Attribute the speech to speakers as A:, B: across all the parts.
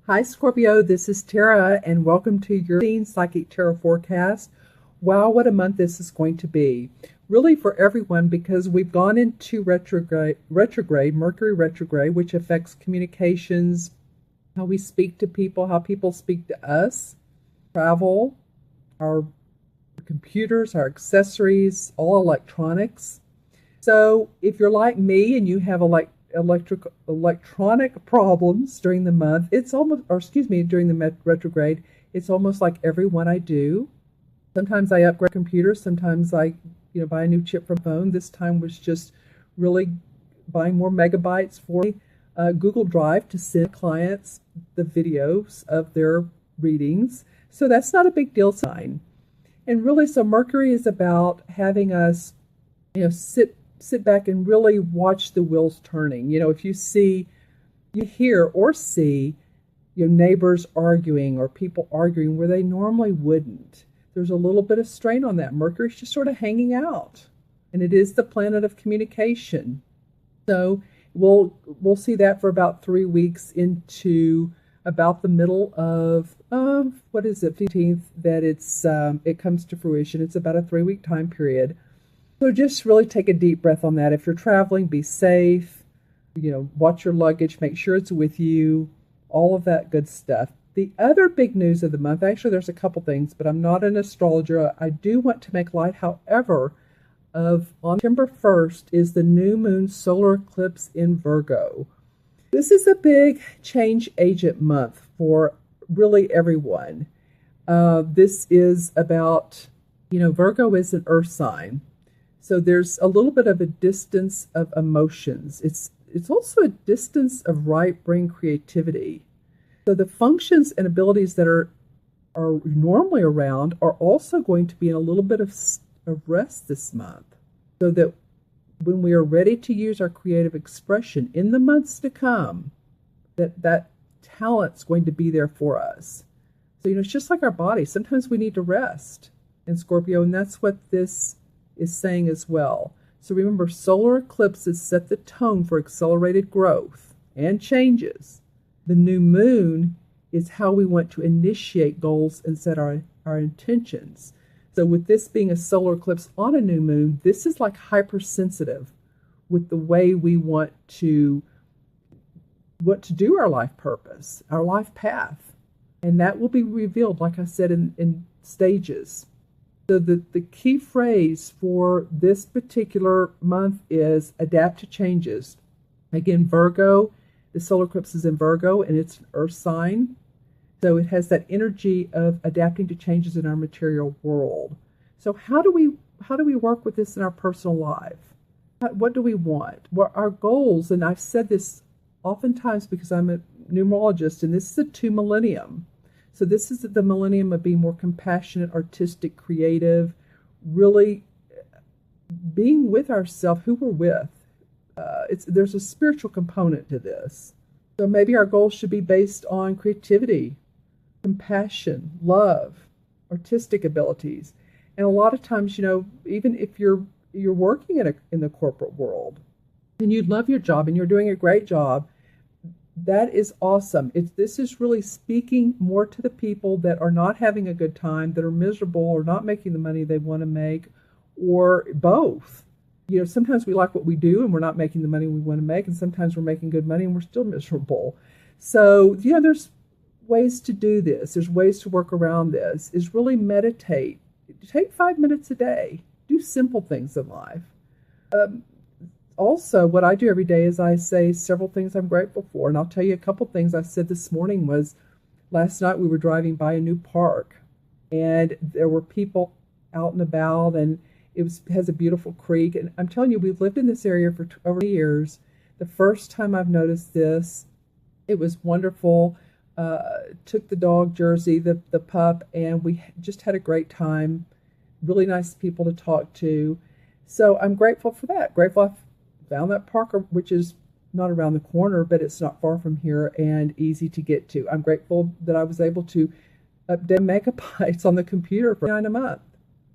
A: Hi, Scorpio. This is Tara, and welcome to your Psychic Tarot Forecast. Wow, what a month this is going to be. Really for everyone, because we've gone into retrograde, Mercury retrograde, which affects communications, how we speak to people, how people speak to us, travel, our computers, our accessories, all electronics. So if you're like me and you have electronic problems during the month, during the retrograde, it's almost like every one I do. Sometimes I upgrade computers, sometimes I buy a new chip for phone. This time was just really buying more megabytes for Google Drive to send clients the videos of their readings. So that's not a big deal sign. And really, so Mercury is about having us sit back and really watch the wheels turning. If you hear or see neighbors arguing or people arguing where they normally wouldn't, there's a little bit of strain on that. Mercury's just sort of hanging out, and it is the planet of communication. So we'll see that for about 3 weeks into about the middle of 15th that it comes to fruition. It's about a 3-week time period. So just really take a deep breath on that. If you're traveling, be safe, watch your luggage, make sure it's with you, all of that good stuff. The other big news of the month, actually there's a couple things, but I'm not an astrologer. I do want to make light, however, on September 1st is the new moon solar eclipse in Virgo. This is a big change agent month for really everyone. This is about, Virgo is an earth sign. So there's a little bit of a distance of emotions. It's also a distance of right brain creativity. So the functions and abilities that are normally around are also going to be in a little bit of rest this month. So that when we are ready to use our creative expression in the months to come, that talent's going to be there for us. So, it's just like our body. Sometimes we need to rest in Scorpio, and that's what this is saying as well. So remember, solar eclipses set the tone for accelerated growth and changes. The new moon is how we want to initiate goals and set our intentions. So with this being a solar eclipse on a new moon, this is like hypersensitive with the way we want to do our life purpose, our life path. And that will be revealed, like I said, in stages. So the key phrase for this particular month is adapt to changes. Again, Virgo, the solar eclipse is in Virgo, and it's an earth sign. So it has that energy of adapting to changes in our material world. So how do we work with this in our personal life? What do we want? Well, our goals, and I've said this oftentimes because I'm a numerologist, and this is a 2 millennium. So this is the millennium of being more compassionate, artistic, creative, really being with ourselves, who we're with. There's a spiritual component to this. So maybe our goals should be based on creativity, compassion, love, artistic abilities. And a lot of times, even if you're working in the corporate world and you love your job and you're doing a great job, that is awesome. This is really speaking more to the people that are not having a good time, that are miserable or not making the money they want to make, or both. Sometimes we like what we do and we're not making the money we want to make, and sometimes we're making good money and we're still miserable. So, there's ways to do this. There's ways to work around this, is really meditate. Take 5 minutes a day. Do simple things in life. Also, what I do every day is I say several things I'm grateful for. And I'll tell you a couple things I said this morning was, last night we were driving by a new park and there were people out and about, and it has a beautiful creek. And I'm telling you, we've lived in this area for over years. The first time I've noticed this, it was wonderful. Took the dog Jersey, the pup, and we just had a great time. Really nice people to talk to. So I'm grateful for that. Grateful I found that park, which is not around the corner, but it's not far from here and easy to get to. I'm grateful that I was able to update megabytes on the computer for $9 a month.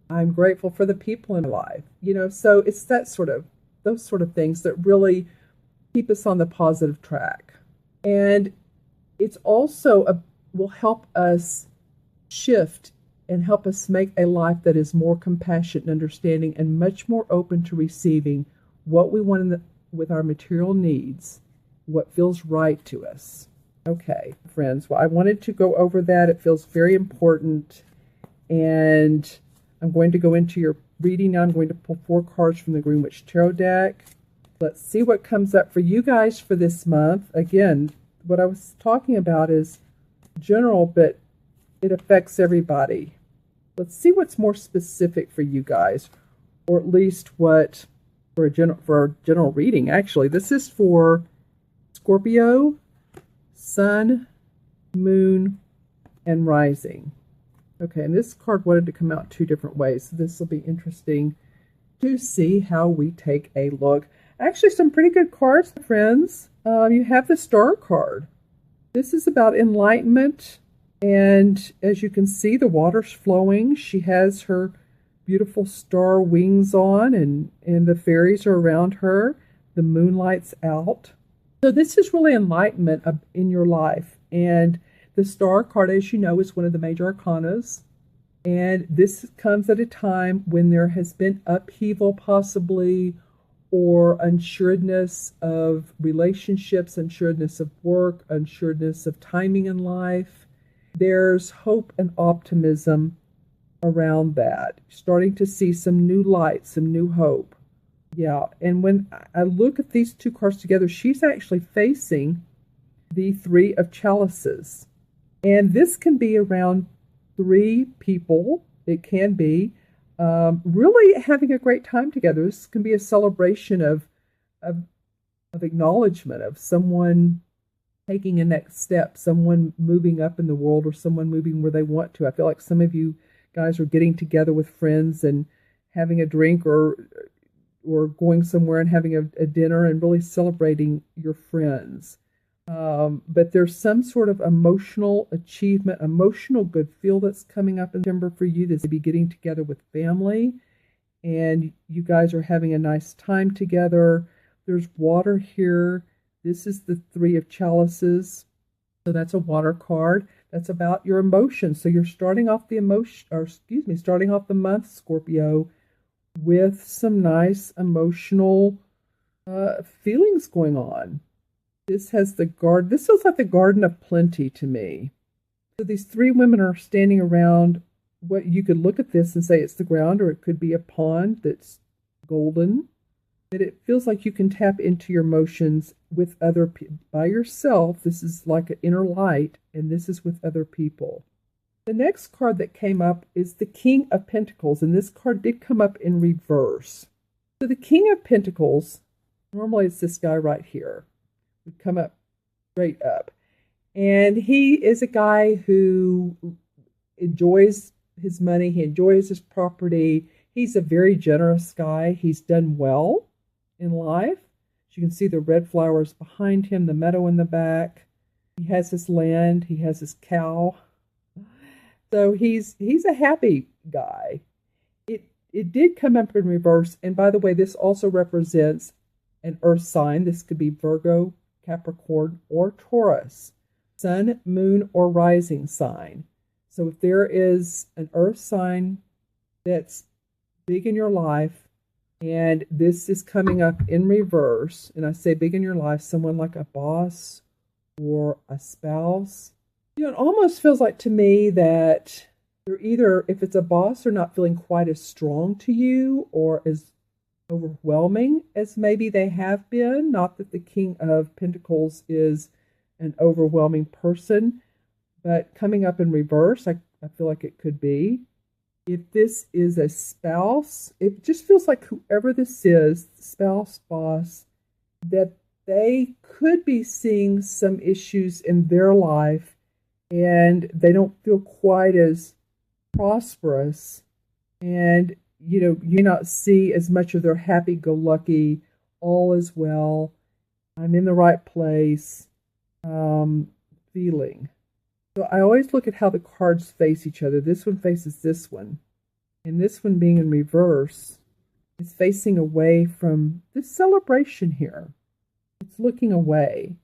A: I'm grateful for the people in my life. So it's those sort of things that really keep us on the positive track. And It's also will help us shift and help us make a life that is more compassionate and understanding and much more open to receiving what we want with our material needs, what feels right to us. Okay, friends, well, I wanted to go over that. It feels very important. And I'm going to go into your reading now. I'm going to pull 4 cards from the Green Witch Tarot deck. Let's see what comes up for you guys for this month. Again, what I was talking about is general, but it affects everybody. Let's see what's more specific for you guys, or at least what for a general reading. Actually, this is for Scorpio, Sun, Moon, and Rising. Okay, and this card wanted to come out 2 different ways, so this will be interesting to see how we take a look. Actually, some pretty good cards, friends. You have the Star card. This is about enlightenment, and as you can see, the water's flowing. She has her beautiful star wings on, and the fairies are around her. The moonlight's out. So this is really enlightenment in your life, and the Star card, as you know, is one of the major arcanas, and this comes at a time when there has been upheaval possibly, or unsureness of relationships, unsureness of work, unsureness of timing in life. There's hope and optimism around that. Starting to see some new light, some new hope. Yeah, and when I look at these 2 cards together, she's actually facing the 3 of Chalices. And this can be around 3 people. It can be really having a great time together. This can be a celebration of acknowledgement of someone taking a next step, someone moving up in the world, or someone moving where they want to. I feel like some of you guys are getting together with friends and having a drink, or going somewhere and having a dinner and really celebrating your friends. But there's some sort of emotional achievement, emotional good feel that's coming up in September for you. This may be getting together with family, and you guys are having a nice time together. There's water here. This is the 3 of Chalices. So that's a water card. That's about your emotions. So you're starting off starting off the month, Scorpio, with some nice emotional feelings going on. This has the garden. This feels like the Garden of Plenty to me. So these 3 women are standing around what you could look at this and say it's the ground, or it could be a pond that's golden. But it feels like you can tap into your emotions with other people. By yourself, this is like an inner light, and this is with other people. The next card that came up is the King of Pentacles, and this card did come up in reverse. So the King of Pentacles, normally it's this guy right here, would come up straight up. And he is a guy who enjoys his money, he enjoys his property. He's a very generous guy. He's done well in life. As you can see the red flowers behind him, the meadow in the back. He has his land, he has his cow. So he's a happy guy. It did come up in reverse. And by the way, this also represents an earth sign. This could be Virgo, Capricorn, or Taurus. Sun, moon, or rising sign. So if there is an earth sign that's big in your life, and this is coming up in reverse, and I say big in your life, someone like a boss or a spouse, it almost feels like to me that you're either, if it's a boss, they're not feeling quite as strong to you or as overwhelming as maybe they have been. Not that the King of Pentacles is an overwhelming person, but coming up in reverse, I feel like it could be. If this is a spouse, it just feels like whoever this is, spouse, boss, that they could be seeing some issues in their life and they don't feel quite as prosperous, and you may not see as much of their happy-go-lucky, all is well, I'm in the right place feeling. So I always look at how the cards face each other. This one faces this one, and this one being in reverse is facing away from this celebration here. It's looking away.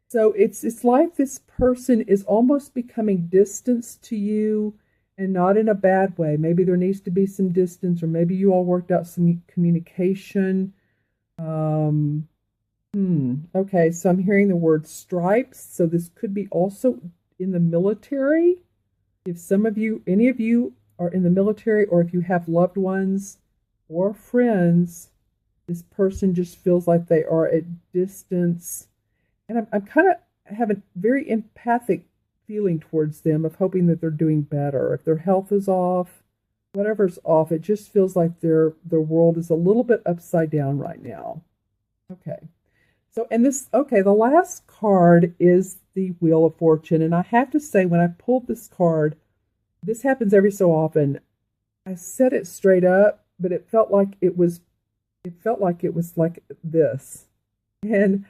A: So it's like this person is almost becoming distanced to you, and not in a bad way. Maybe there needs to be some distance, or maybe you all worked out some communication. Um, okay, so I'm hearing the word stripes. So this could be also in the military. If some of you, any of you are in the military, or if you have loved ones or friends, this person just feels like they are at distance. And I'm kind of have a very empathic feeling towards them, of hoping that they're doing better. If their health is off, whatever's off, it just feels like their world is a little bit upside down right now. Okay. So, and this, okay, the last card is the Wheel of Fortune. And I have to say, when I pulled this card, this happens every so often. I said it straight up, but it felt like it was like this. And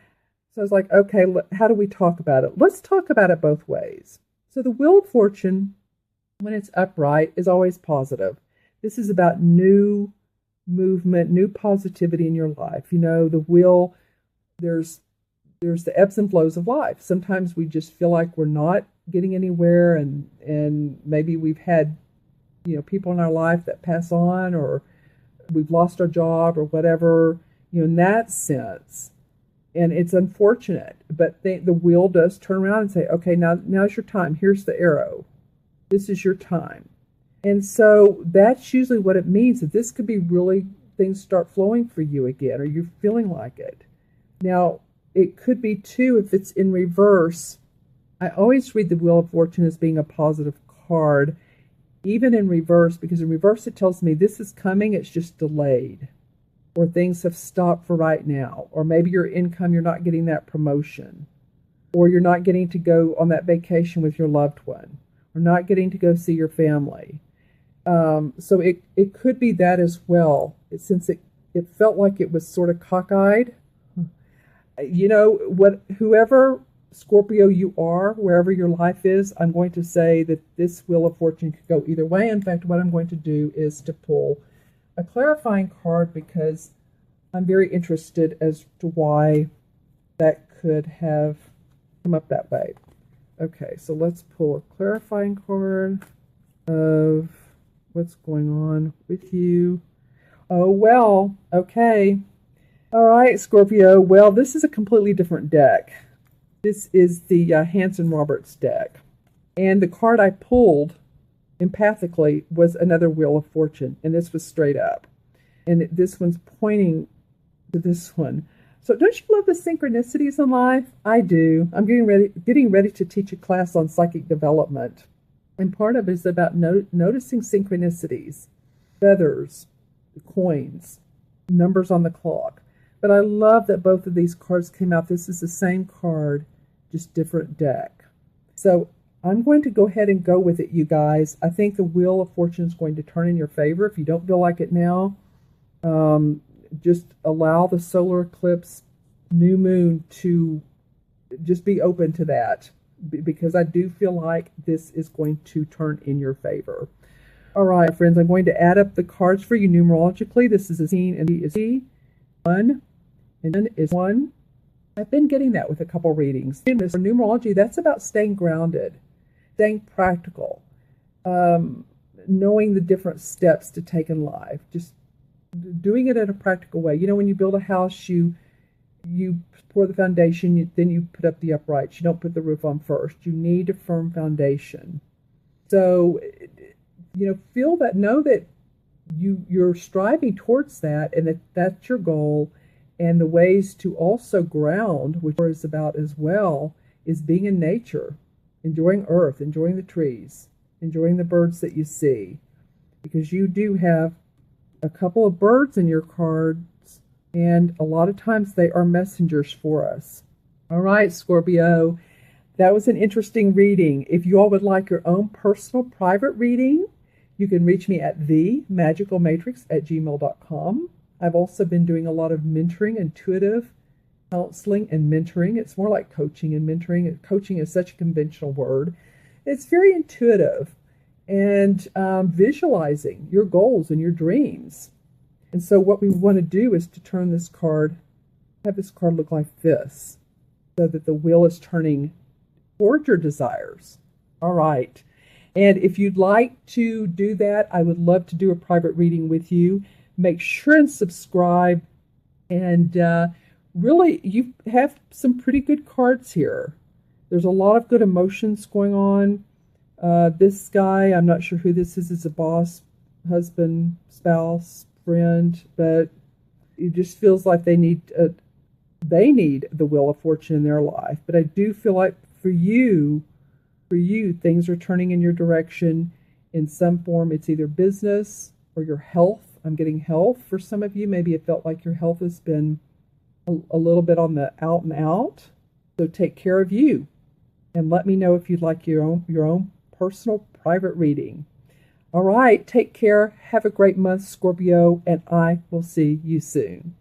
A: so I was like, okay, how do we talk about it? Let's talk about it both ways. So the Wheel of Fortune, when it's upright, is always positive. This is about new movement, new positivity in your life. You know, the wheel, there's the ebbs and flows of life. Sometimes we just feel like we're not getting anywhere, and maybe we've had, you know, people in our life that pass on, or we've lost our job or whatever, you know, in that sense. And it's unfortunate, but the wheel does turn around and say, okay, now's your time. Here's the arrow. This is your time. And so that's usually what it means, that this could be really, things start flowing for you again, or you're feeling like it. Now, it could be too, if it's in reverse. I always read the Wheel of Fortune as being a positive card, even in reverse, because in reverse it tells me this is coming, it's just delayed, or things have stopped for right now, or maybe your income, you're not getting that promotion, or you're not getting to go on that vacation with your loved one, or not getting to go see your family. So it could be that as well, since it felt like it was sort of cockeyed. You know, whoever Scorpio you are, wherever your life is, I'm going to say that this Wheel of Fortune could go either way. In fact, what I'm going to do is to pull a clarifying card, because I'm very interested as to why that could have come up that way. Okay, so let's pull a clarifying card of what's going on with you. Oh, well, okay. All right, Scorpio. Well, this is a completely different deck. This is the Hanson Roberts deck. And the card I pulled empathically was another Wheel of Fortune, and this was straight up. And this one's pointing to this one. So don't you love the synchronicities in life? I do. I'm getting ready to teach a class on psychic development. And part of it is about noticing synchronicities, feathers, coins, numbers on the clock. But I love that both of these cards came out. This is the same card, just different deck. So I'm going to go ahead and go with it, you guys. I think the Wheel of Fortune is going to turn in your favor. If you don't feel like it now, just allow the solar eclipse, new moon, to just be open to that, because I do feel like this is going to turn in your favor. All right, friends, I'm going to add up the cards for you numerologically. This is a scene, and D is C, 1, and N is 1. I've been getting that with a couple readings. For numerology, that's about staying grounded, staying practical, knowing the different steps to take in life, just doing it in a practical way. You know, when you build a house, you pour the foundation, then you put up the uprights. You don't put the roof on first. You need a firm foundation. So, you know, feel that, know that you're striving towards that, and that's your goal. And the ways to also ground, which is about as well, is being in nature, enjoying earth, enjoying the trees, enjoying the birds that you see, because you do have a couple of birds in your cards, and a lot of times they are messengers for us. All right, Scorpio, that was an interesting reading. If you all would like your own personal private reading, you can reach me at themagicalmatrix@gmail.com. I've also been doing a lot of mentoring, intuitive counseling and mentoring. It's more like coaching and mentoring. Coaching is such a conventional word. It's very intuitive, and visualizing your goals and your dreams. And so what we want to do is to turn this card, have this card look like this. so that the wheel is turning toward your desires. All right. And if you'd like to do that, I would love to do a private reading with you. Make sure and subscribe. And really, you have some pretty good cards here. There's a lot of good emotions going on. This guy, I'm not sure who this is a boss, husband, spouse, friend, but it just feels like they need the Wheel of Fortune in their life. But I do feel like for you, things are turning in your direction in some form. It's either business or your health. I'm getting health for some of you. Maybe it felt like your health has been a little bit on the out and out. So take care of you. And let me know if you'd like your own personal private reading. All right, take care. Have a great month, Scorpio, and I will see you soon.